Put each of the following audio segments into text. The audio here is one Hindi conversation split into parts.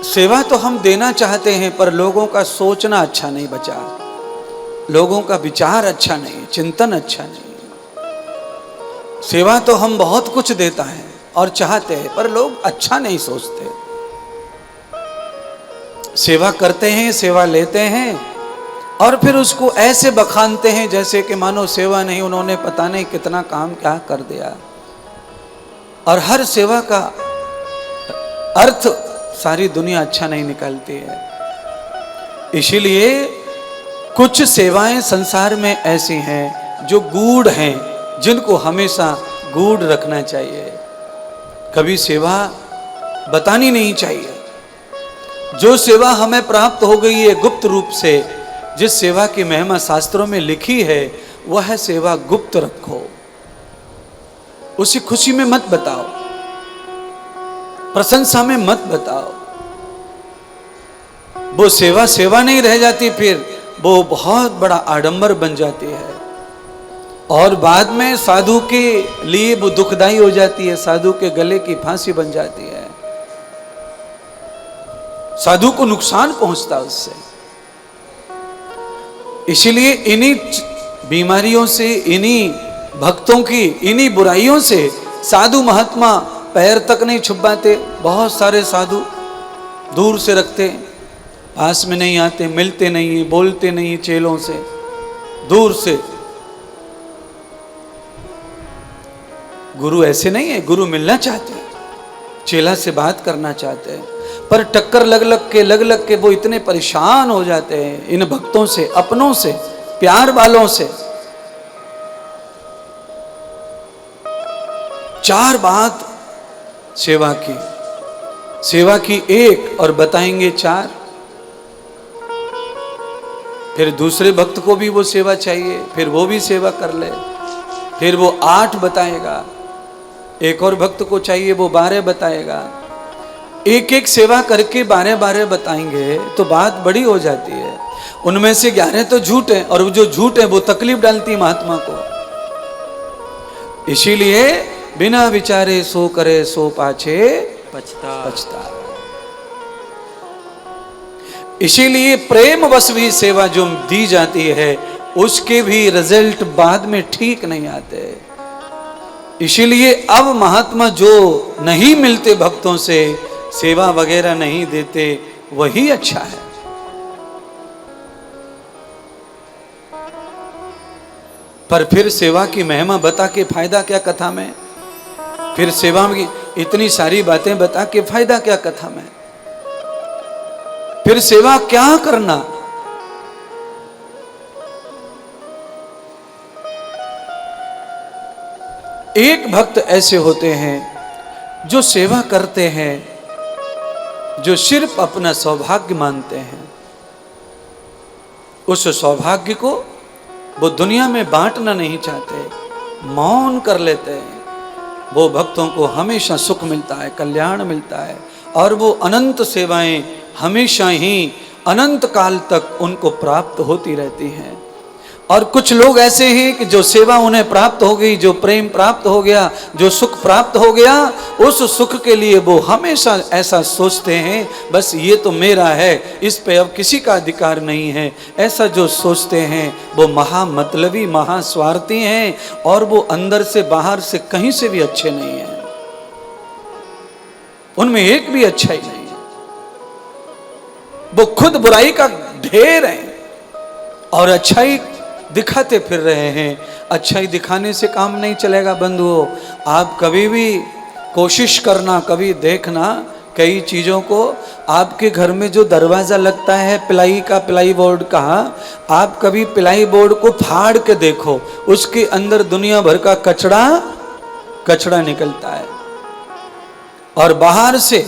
सेवा तो हम देना चाहते हैं, पर लोगों का सोचना अच्छा नहीं बचा, लोगों का विचार अच्छा नहीं, चिंतन अच्छा नहीं। सेवा तो हम बहुत कुछ देता है और चाहते हैं, पर लोग अच्छा नहीं सोचते। सेवा करते हैं, सेवा लेते हैं और फिर उसको ऐसे बखानते हैं जैसे कि मानो सेवा नहीं, उन्होंने पता नहीं कितना काम क्या कर दिया। और हर सेवा का अर्थ सारी दुनिया अच्छा नहीं निकालती है। इसीलिए कुछ सेवाएं संसार में ऐसी हैं जो गूढ़ हैं, जिनको हमेशा गूढ़ रखना चाहिए, कभी सेवा बतानी नहीं चाहिए। जो सेवा हमें प्राप्त हो गई है गुप्त रूप से, जिस सेवा की महिमा शास्त्रों में लिखी है, वह सेवा गुप्त रखो, उसी खुशी में मत बताओ, प्रशंसा में मत बताओ। वो सेवा सेवा नहीं रह जाती, फिर वो बहुत बड़ा आडंबर बन जाती है और बाद में साधु के लिए वो दुखदाई हो जाती है, साधु के गले की फांसी बन जाती है, साधु को नुकसान पहुंचता है उससे। इसीलिए इन्हीं बीमारियों से, इन्हीं भक्तों की इन्हीं बुराइयों से साधु महात्मा पैर तक नहीं छुपाते। बहुत सारे साधु दूर से रखते, पास में नहीं आते, मिलते नहीं, बोलते नहीं, चेलों से दूर से। गुरु ऐसे नहीं है, गुरु मिलना चाहते हैं, चेला से बात करना चाहते हैं, पर टक्कर लग लग के वो इतने परेशान हो जाते हैं इन भक्तों से, अपनों से, प्यार वालों से। चार बात सेवा की एक और बताएंगे चार। फिर दूसरे भक्त को भी वो सेवा चाहिए, फिर वो भी सेवा कर ले, फिर वो 8 बताएगा, एक और भक्त को चाहिए वो 12 बताएगा। एक एक सेवा करके 12 बताएंगे तो बात बड़ी हो जाती है। उनमें से 11 तो झूठ है, और जो झूठ है वो तकलीफ डालती है महात्मा को। इसीलिए बिना विचारे सो करे सो पाछे पछता। इसीलिए प्रेम वश भी सेवा जो दी जाती है, उसके भी रिजल्ट बाद में ठीक नहीं आते। इसीलिए अब महात्मा जो नहीं मिलते भक्तों से, सेवा वगैरह नहीं देते, वही अच्छा है। पर फिर सेवा की महिमा बता के फायदा क्या कथा में? फिर सेवा में इतनी सारी बातें बता के फायदा क्या कथा में? फिर सेवा क्या करना? एक भक्त ऐसे होते हैं जो सेवा करते हैं, जो सिर्फ अपना सौभाग्य मानते हैं। उस सौभाग्य को वो दुनिया में बांटना नहीं चाहते, मौन कर लेते हैं। वो भक्तों को हमेशा सुख मिलता है, कल्याण मिलता है, और वो अनंत सेवाएं हमेशा ही अनंत काल तक उनको प्राप्त होती रहती हैं। और कुछ लोग ऐसे हैं कि जो सेवा उन्हें प्राप्त हो गई, जो प्रेम प्राप्त हो गया, जो सुख प्राप्त हो गया, उस सुख के लिए वो हमेशा ऐसा सोचते हैं, बस ये तो मेरा है, इस पे अब किसी का अधिकार नहीं है। ऐसा जो सोचते हैं वो महामतलबी, महास्वार्थी हैं, और वो अंदर से बाहर से कहीं से भी अच्छे नहीं हैं। उनमें एक भी अच्छा ही नहीं है। वो खुद बुराई का ढेर है और अच्छाई दिखाते फिर रहे हैं। अच्छाई दिखाने से काम नहीं चलेगा बंधुओं। आप कभी भी कोशिश करना, कभी देखना, कई चीज़ों को आपके घर में जो दरवाज़ा लगता है पिलाई का, पिलाई बोर्ड का, आप कभी पिलाई बोर्ड को फाड़ के देखो, उसके अंदर दुनिया भर का कचड़ा निकलता है। और बाहर से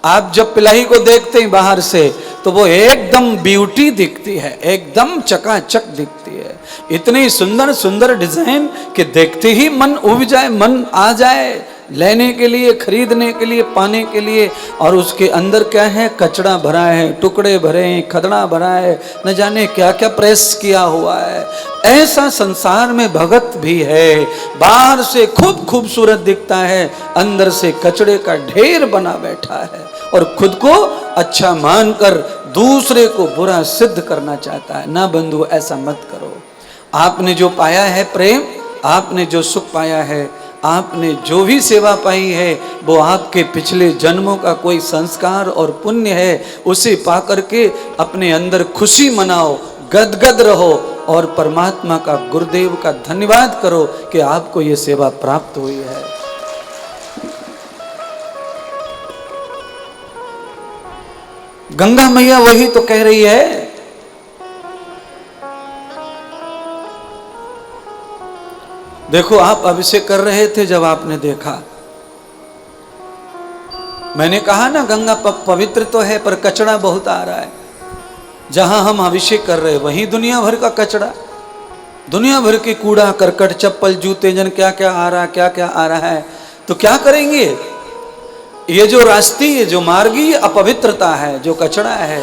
आप जब पिलाई को देखते हैं बाहर से, तो वो एकदम ब्यूटी दिखती है, एकदम चकाचक दिखती है। इतनी सुंदर सुंदर डिजाइन कि देखते ही मन उब जाए, मन आ जाए लेने के लिए, खरीदने के लिए, पाने के लिए। और उसके अंदर क्या है? कचड़ा भरा है, टुकड़े भरे हैं, खदड़ा भरा है, न जाने क्या क्या प्रेस किया हुआ है। ऐसा संसार में भगत भी है। बाहर से खूब खूबसूरत दिखता है, अंदर से कचड़े का ढेर बना बैठा है और खुद को अच्छा मानकर दूसरे को बुरा सिद्ध करना चाहता है। ना बंधु, ऐसा मत करो। आपने जो पाया है प्रेम, आपने जो सुख पाया है, आपने जो भी सेवा पाई है, वो आपके पिछले जन्मों का कोई संस्कार और पुण्य है। उसे पाकर के अपने अंदर खुशी मनाओ, गदगद रहो और परमात्मा का, गुरुदेव का धन्यवाद करो कि आपको ये सेवा प्राप्त हुई है। गंगा मैया वही तो कह रही है, देखो आप अभिषेक कर रहे थे, जब आपने देखा, मैंने कहा ना गंगा पवित्र तो है पर कचरा बहुत आ रहा है। जहां हम अभिषेक कर रहे वहीं दुनिया भर का कचरा, दुनिया भर के कूड़ा करकट, चप्पल, जूते, जन क्या क्या आ रहा है, क्या क्या आ रहा है। तो क्या करेंगे? ये जो राष्ट्रीय, जो मार्गीय अपवित्रता है, जो कचरा है,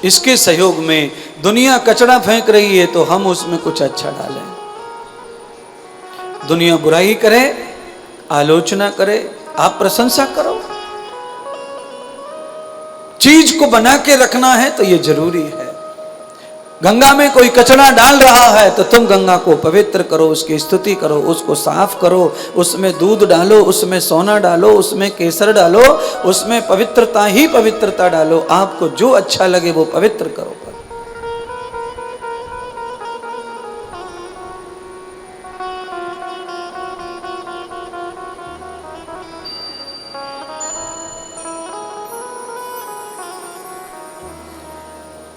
इसके सहयोग में दुनिया कचरा फेंक रही है, तो हम उसमें कुछ अच्छा डालें। दुनिया बुराई करे, आलोचना करे, आप प्रशंसा करो। चीज को बना के रखना है तो ये जरूरी है। गंगा में कोई कचरा डाल रहा है तो तुम गंगा को पवित्र करो, उसकी स्तुति करो, उसको साफ करो, उसमें दूध डालो, उसमें सोना डालो, उसमें केसर डालो, उसमें पवित्रता ही पवित्रता डालो। आपको जो अच्छा लगे वो पवित्र करो।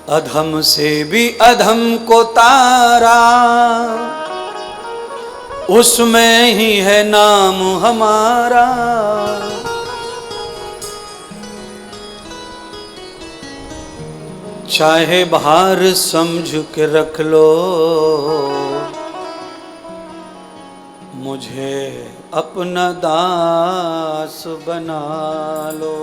अधम से भी अधम को तारा, उसमें ही है नाम हमारा। चाहे भार समझ के रख लो, मुझे अपना दास बना लो।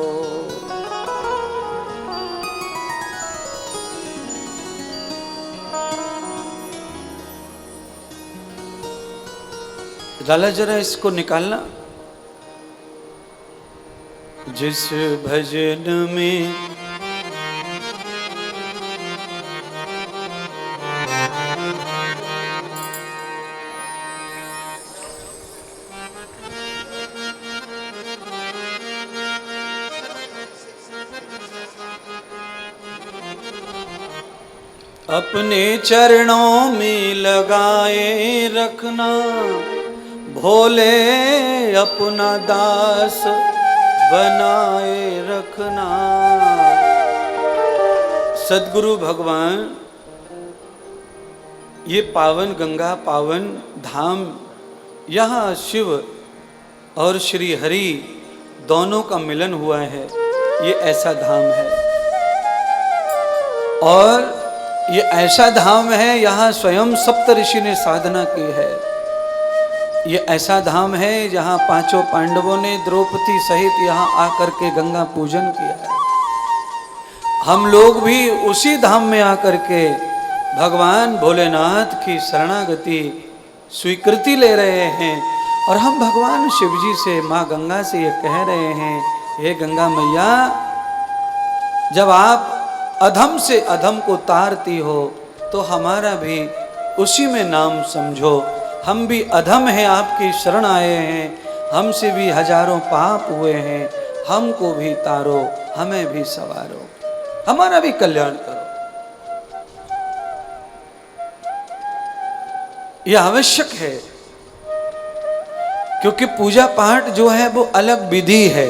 लाला जरा इसको निकालना। जिस भजन में अपने चरणों में लगाए रखना, भोले अपना दास बनाए रखना। सद्गुरु भगवान ये पावन गंगा, पावन धाम, यहाँ शिव और श्री हरि दोनों का मिलन हुआ है, ये ऐसा धाम है। और ये ऐसा धाम है, यहाँ स्वयं सप्तऋषि ने साधना की है। ये ऐसा धाम है जहाँ पांचों पांडवों ने द्रौपदी सहित यहाँ आकर के गंगा पूजन किया है। हम लोग भी उसी धाम में आकर के भगवान भोलेनाथ की शरणागति स्वीकृति ले रहे हैं। और हम भगवान शिव जी से, माँ गंगा से ये कह रहे हैं, हे गंगा मैया, जब आप अधम से अधम को तारती हो तो हमारा भी उसी में नाम समझो। हम भी अधम हैं, आपकी शरण आए हैं, हमसे भी हजारों पाप हुए हैं, हमको भी तारो, हमें भी सवारो, हमारा भी कल्याण करो। यह आवश्यक है, क्योंकि पूजा पाठ जो है वो अलग विधि है,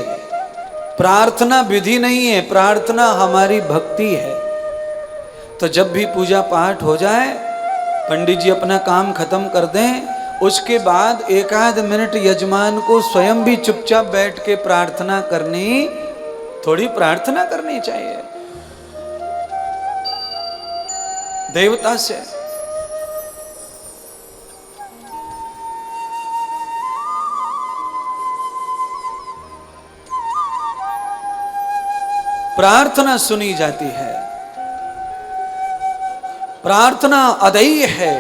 प्रार्थना विधि नहीं है, प्रार्थना हमारी भक्ति है। तो जब भी पूजा पाठ हो जाए, पंडित जी अपना काम खत्म कर दें, उसके बाद एक आध मिनट यजमान को स्वयं भी चुपचाप बैठ के प्रार्थना करनी, थोड़ी प्रार्थना करनी चाहिए देवता से। प्रार्थना सुनी जाती है, प्रार्थना अदेय है,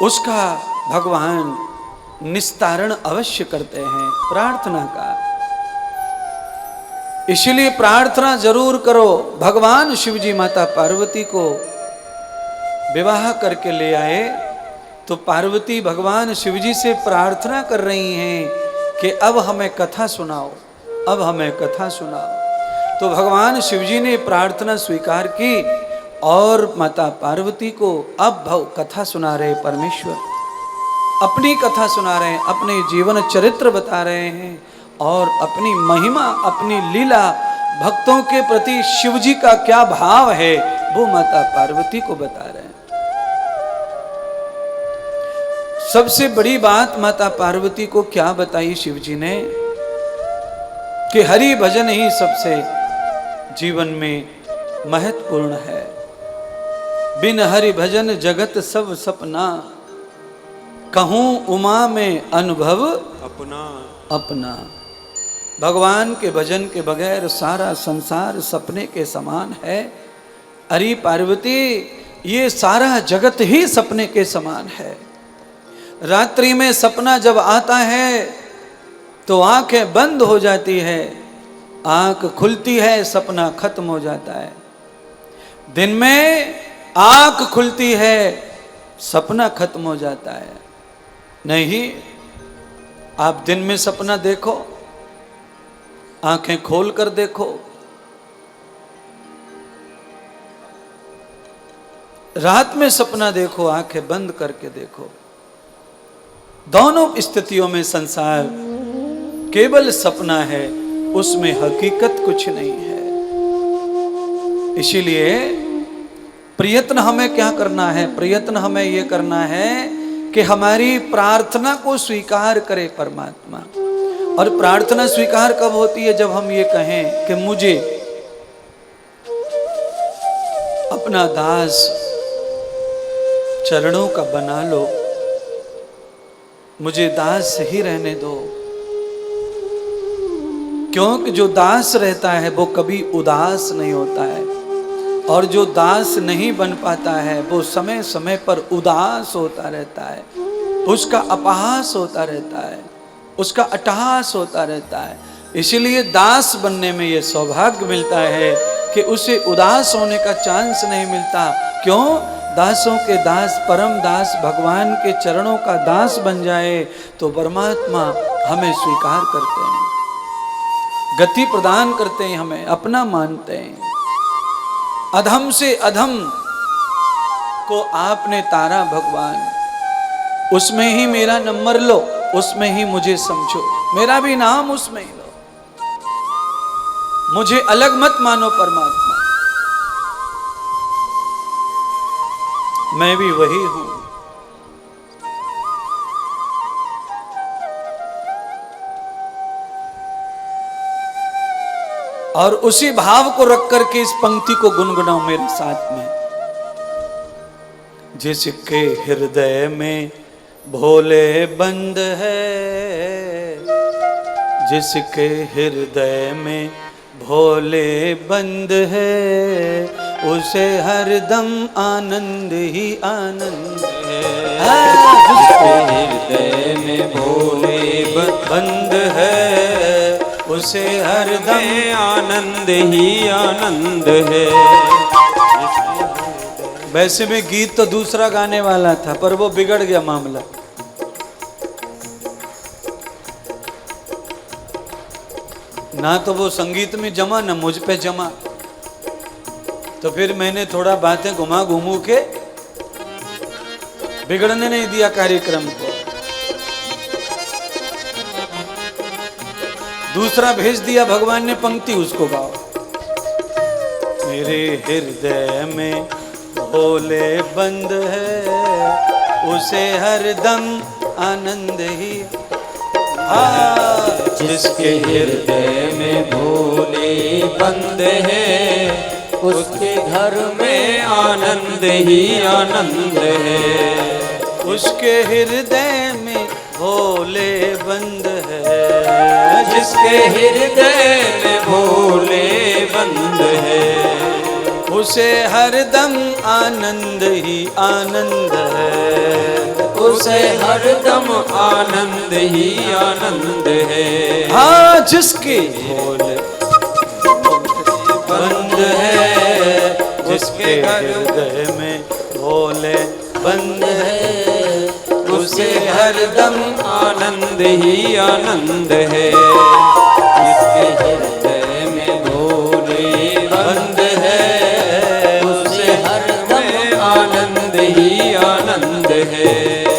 उसका भगवान निस्तारण अवश्य करते हैं प्रार्थना का। इसलिए प्रार्थना जरूर करो। भगवान शिव जी माता पार्वती को विवाह करके ले आए तो पार्वती भगवान शिव जी से प्रार्थना कर रही हैं कि अब हमें कथा सुनाओ, अब हमें कथा सुनाओ। तो भगवान शिव जी ने प्रार्थना स्वीकार की और माता पार्वती को अब कथा सुना रहे परमेश्वर, अपनी कथा सुना रहे हैं, अपने जीवन चरित्र बता रहे हैं और अपनी महिमा, अपनी लीला, भक्तों के प्रति शिव जी का क्या भाव है वो माता पार्वती को बता रहे हैं। सबसे बड़ी बात माता पार्वती को क्या बताई शिव जी ने कि हरि भजन ही सबसे जीवन में महत्वपूर्ण है। बिन हरि भजन जगत सब सपना, कहूं उमा में अनुभव अपना अपना। भगवान के भजन के बगैर सारा संसार सपने के समान है। अरे पार्वती, ये सारा जगत ही सपने के समान है। रात्रि में सपना जब आता है तो आंखें बंद हो जाती है, आंख खुलती है सपना खत्म हो जाता है। दिन में आंख खुलती है सपना खत्म हो जाता है। नहीं, आप दिन में सपना देखो, आंखें खोल कर देखो, रात में सपना देखो, आंखें बंद करके देखो, दोनों स्थितियों में संसार केवल सपना है, उसमें हकीकत कुछ नहीं है। इसीलिए प्रयत्न हमें क्या करना है? प्रयत्न हमें यह करना है कि हमारी प्रार्थना को स्वीकार करे परमात्मा। और प्रार्थना स्वीकार कब होती है? जब हम ये कहें कि मुझे अपना दास चरणों का बना लो, मुझे दास ही रहने दो। क्योंकि जो दास रहता है वो कभी उदास नहीं होता है, और जो दास नहीं बन पाता है वो समय समय पर उदास होता रहता है, उसका अपहास होता रहता है, उसका अट्टहास होता रहता है। इसीलिए दास बनने में ये सौभाग्य मिलता है कि उसे उदास होने का चांस नहीं मिलता। क्यों? दासों के दास परम दास भगवान के चरणों का दास बन जाए तो परमात्मा हमें स्वीकार करते हैं, गति प्रदान करते हैं, हमें अपना मानते हैं। अधम से अधम को आपने तारा भगवान, उसमें ही मेरा नंबर लो, उसमें ही मुझे समझो, मेरा भी नाम उसमें ही लो, मुझे अलग मत मानो परमात्मा, मैं भी वही हूं। और उसी भाव को रख करके इस पंक्ति को गुनगुनाओ मेरे साथ में। जिसके हृदय में भोले बंद है, जिसके हृदय में भोले बंद है, उसे हरदम आनंद ही आनंद है। जिसके हृदय में भोले बंद है, उसे हरदम आनंद ही आनंद है। वैसे में गीत तो दूसरा गाने वाला था, पर वो बिगड़ गया मामला। ना तो वो संगीत में जमा, ना मुझ पे जमा, तो फिर मैंने थोड़ा बातें घुमा घूमू के बिगड़ने नहीं दिया कार्यक्रम को, दूसरा भेज दिया भगवान ने पंक्ति, उसको गाओ। मेरे हृदय में भोले बंद है, उसे हरदम आनंद ही। जिसके हृदय में भोले बंद है, उसके घर में आनंद ही आनंद है। उसके हृदय में भोले बंद है, जिसके हृदय में भोले बंद है, उसे हरदम आनंद ही आनंद है, उसे हरदम आनंद ही आनंद है। हाँ, जिसके भोले जिसके हृदय में भोले बंद है, उसे हरदम आनंद ही आनंद है। जिसके हृदय में भोले बंद है, उसे हरदम आनंद ही आनंद है।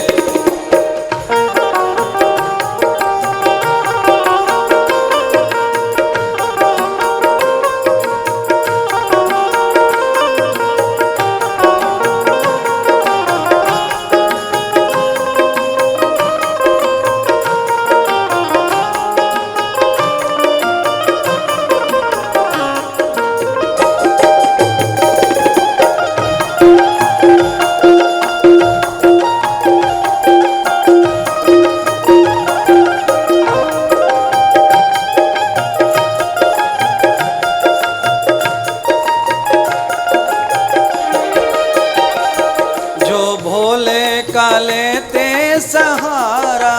लेते सहारा,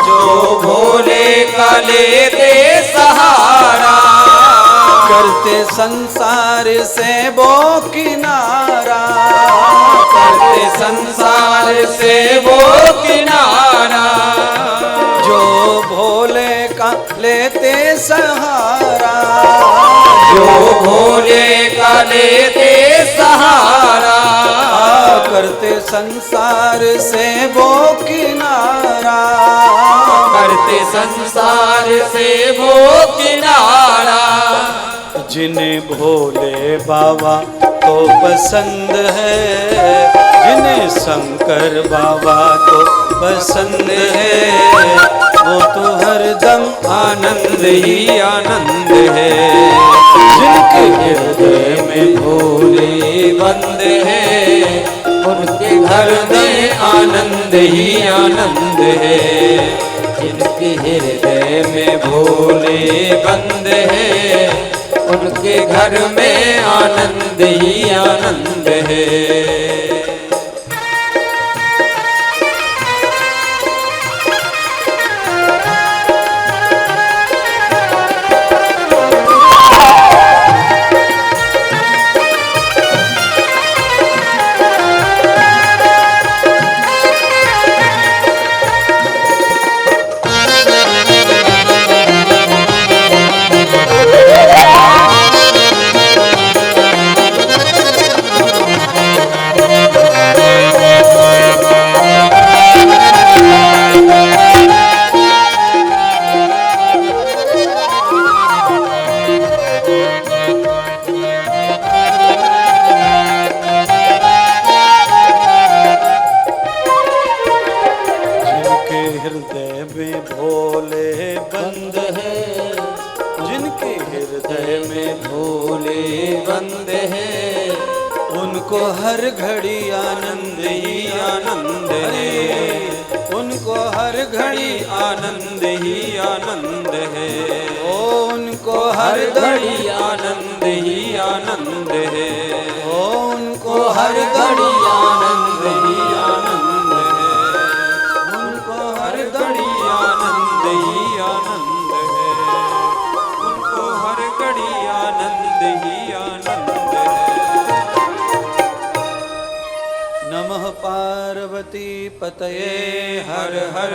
जो भोले का लेते सहारा, करते संसार से वो किनारा, करते संसार से वो किनारा। जो भोले का लेते सहारा, जो भोले का लेते सहारा, करते संसार से वो किनारा, करते संसार से वो किनारा। जिन्हें भोले बाबा तो पसंद है, जिन्हें शंकर बाबा तो पसंद है, वो तो हरदम आनंद ही आनंद है। जिनके हृदय में भोले बंद है, उनके घर में आनंद ही आनंद है। जिनके हृदय में भोले बंद है, उनके घर में आनंद ही आनंद है। हृदय में भोले बंद है, जिनके हृदय में भोले बंद है, उनको हर घड़ी आनंद ही आनंद है, उनको हर घड़ी आनंद ही आनंद है। ओ उनको हर घड़ी आनंद ही आनंद है। ओ उनको हर घड़ी घड़ी आनंद ही आनंद है। उनको हर घड़ी आनंद ही आनंद है। उनको हर घड़ी आनंद ही आनंद है। नमः पार्वती पतये हर हर।